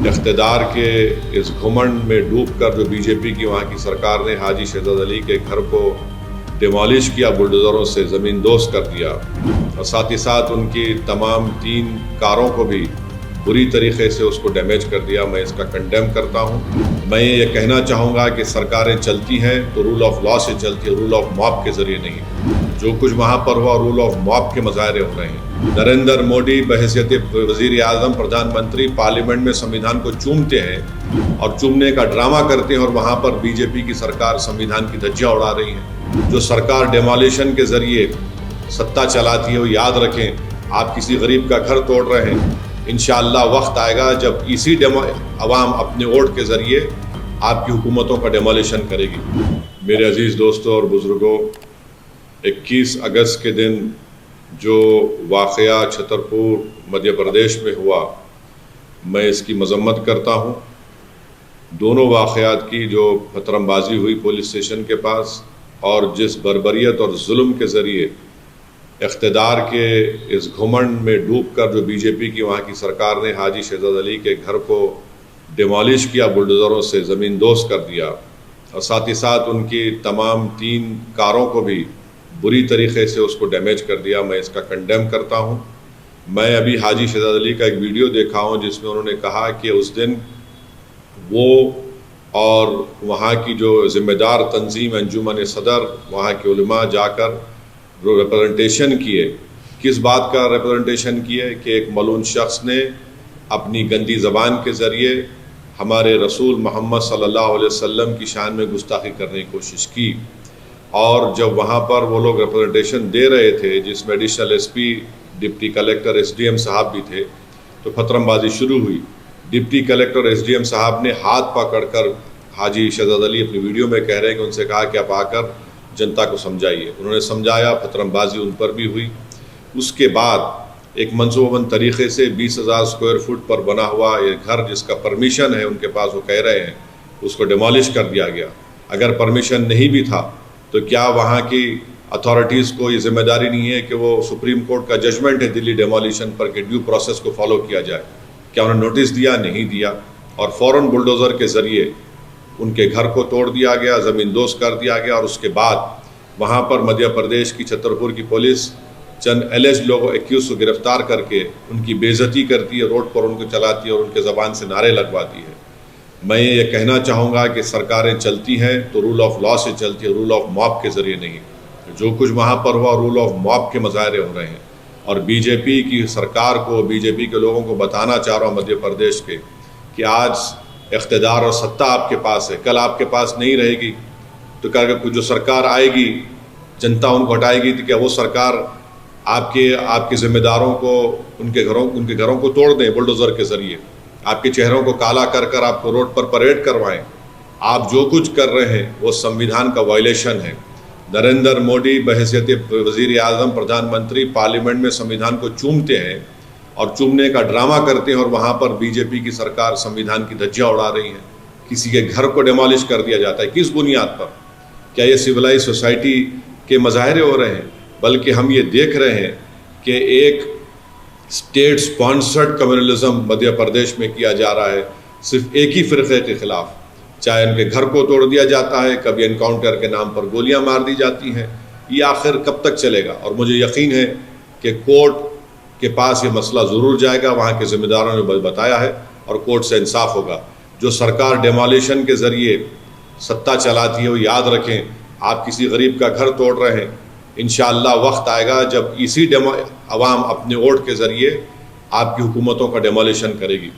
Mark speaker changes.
Speaker 1: اقتدار کے اس گھمنڈ میں ڈوب کر جو بی جے پی کی وہاں کی سرکار نے حاجی شہزاد علی کے گھر کو ڈیمالش کیا، بلڈوزروں سے زمین دوز کر دیا، اور ساتھ ہی ساتھ ان کی تمام 3 کاروں کو بھی بری طریقے سے اس کو ڈیمیج کر دیا، میں اس کا کنڈیم کرتا ہوں۔ میں یہ کہنا چاہوں گا کہ سرکاریں چلتی ہیں تو رول آف لا سے چلتی ہے، رول آف موب کے ذریعے نہیں۔ جو کچھ وہاں پر ہوا رول آف موب کے مظاہرے ہو رہے ہیں۔ نریندر مودی بحیثیت وزیر اعظم، پردھان منتری پارلیمنٹ میں سنویدھان کو چومتے ہیں اور چومنے کا ڈرامہ کرتے ہیں، اور وہاں پر بی جے پی کی سرکار سنویدھان کی دھجیاں اڑا رہی ہے۔ جو سرکار ڈیمولیشن کے ذریعے ستہ چلاتی ہے، وہ یاد رکھیں آپ کسی غریب کا گھر توڑ رہے ہیں، انشاءاللہ وقت آئے گا جب اسی عوام اپنے ووٹ کے ذریعے آپ کی حکومتوں کا ڈیمولیشن کرے گی۔ میرے عزیز دوستوں اور بزرگوں، 21 اگست کے دن جو واقعہ چھترپور مدھیہ پردیش میں ہوا، میں اس کی مذمت کرتا ہوں۔ دونوں واقعات کی جو پتھرم بازی ہوئی پولیس اسٹیشن کے پاس، اور جس بربریت اور ظلم کے ذریعے اقتدار کے اس گھمنڈ میں ڈوب کر جو بی جے پی کی وہاں کی سرکار نے حاجی شہزاد علی کے گھر کو ڈیمالش کیا، بلڈوزروں سے زمین دوز کر دیا، اور ساتھ ہی ساتھ ان کی تمام 3 کاروں کو بھی بری طریقے سے اس کو ڈیمیج کر دیا، میں اس کا کنڈیم کرتا ہوں۔ میں ابھی حاجی شہزاد علی کا ایک ویڈیو دیکھا ہوں جس میں انہوں نے کہا کہ اس دن وہ اور وہاں کی جو ذمہ دار تنظیم انجمن صدر، وہاں کے علماء جا کر ریپرزنٹیشن کیے۔ کس بات کا ریپرزنٹیشن کیے؟ کہ ایک ملعون شخص نے اپنی گندی زبان کے ذریعے ہمارے رسول محمد صلی اللہ علیہ وسلم کی شان میں گستاخی کرنے کی کوشش کی، اور جب وہاں پر وہ لوگ ریپرزنٹیشن دے رہے تھے جس میں additional S P, deputy collector, S D M صاحب بھی تھے، تو پتھرم بازی شروع ہوئی۔ Deputy collector, S D M صاحب نے ہاتھ پکڑ کر حاجی شہزاد علی اپنی ویڈیو میں کہہ رہے ہیں کہ ان سے کہا کہ آپ آ کر جنتا کو سمجھائیے۔ انہوں نے سمجھایا، پتھرم بازی ان پر بھی ہوئی۔ اس کے بعد ایک منصوبہ بند طریقے سے 20,000 اسکوائر فٹ پر بنا ہوا یہ گھر جس کا پرمیشن ہے ان کے پاس، وہ کہہ رہے ہیں اس کو ڈیمالش کر دیا گیا۔ اگر پرمیشن نہیں بھی تھا تو کیا وہاں کی اتھارٹیز کو یہ ذمہ داری نہیں ہے کہ وہ سپریم کورٹ کا ججمنٹ ہے دلی ڈیمولیشن پر کہ ڈیو پروسیس کو فالو کیا جائے؟ کیا انہوں نے نوٹس دیا؟ نہیں دیا، اور فوراً بلڈوزر کے ذریعے ان کے گھر کو توڑ دیا گیا، زمین دوز کر دیا گیا، اور اس کے بعد وہاں پر مدھیہ پردیش کی چھترپور کی پولیس چند ایلیج لوگوں ایکیوز کو گرفتار کر کے ان کی بے عزتی کرتی ہے، روڈ پر ان کو چلاتی ہے اور ان کے زبان سے نعرے لگواتی ہے۔ میں یہ کہنا چاہوں گا کہ سرکاریں چلتی ہیں تو رول آف لا سے چلتی ہے، رول آف موب کے ذریعے نہیں۔ جو کچھ وہاں پر ہوا رول آف موب کے مظاہرے ہو رہے ہیں، اور بی جے پی کی سرکار کو، بی جے پی کے لوگوں کو بتانا چاہ رہا ہوں مدھیہ پردیش کے کہ آج اقتدار اور ستہ آپ کے پاس ہے، کل آپ کے پاس نہیں رہے گی، تو جو سرکار آئے گی جنتا ان کو ہٹائے گی، تو کیا وہ سرکار آپ کے ذمہ داروں کو ان کے گھروں کو توڑ دیں بلڈوزر کے ذریعے، آپ کے چہروں کو کالا کر کر آپ کو روڈ پر پریڈ کروائیں؟ آپ جو کچھ کر رہے ہیں وہ سنویدھان کا وائلیشن ہے۔ نریندر مودی بحیثیت وزیر اعظم، پردھان منتری پارلیمنٹ میں سنویدھان کو چومتے ہیں اور چومنے کا ڈرامہ کرتے ہیں، اور وہاں پر بی جے پی کی سرکار سنویدھان کی دھجیاں اڑا رہی ہے۔ کسی کے گھر کو ڈیمالش کر دیا جاتا ہے، کس بنیاد پر؟ کیا یہ سویلائز سوسائٹی کے مظاہرے ہو رہے ہیں؟ بلکہ ہم یہ دیکھ رہے ہیں کہ ایک state sponsored communalism Madhya Pradesh میں کیا جا رہا ہے، صرف ایک ہی فرقے کے خلاف، چاہے ان کے گھر کو توڑ دیا جاتا ہے، کبھی انکاؤنٹر کے نام پر گولیاں مار دی جاتی ہیں۔ یہ آخر کب تک چلے گا؟ اور مجھے یقین ہے کہ کورٹ کے پاس یہ مسئلہ ضرور جائے گا، وہاں کے ذمہ داروں نے بتایا ہے، اور کورٹ سے انصاف ہوگا۔ جو سرکار ڈیمولیشن کے ذریعے ستہ چلاتی ہے، وہ یاد رکھیں آپ کسی غریب کا گھر توڑ رہے ہیں، انشاءاللہ وقت آئے گا جب اسی عوام اپنے ووٹ کے ذریعے آپ کی حکومتوں کا ڈیمولیشن کرے گی۔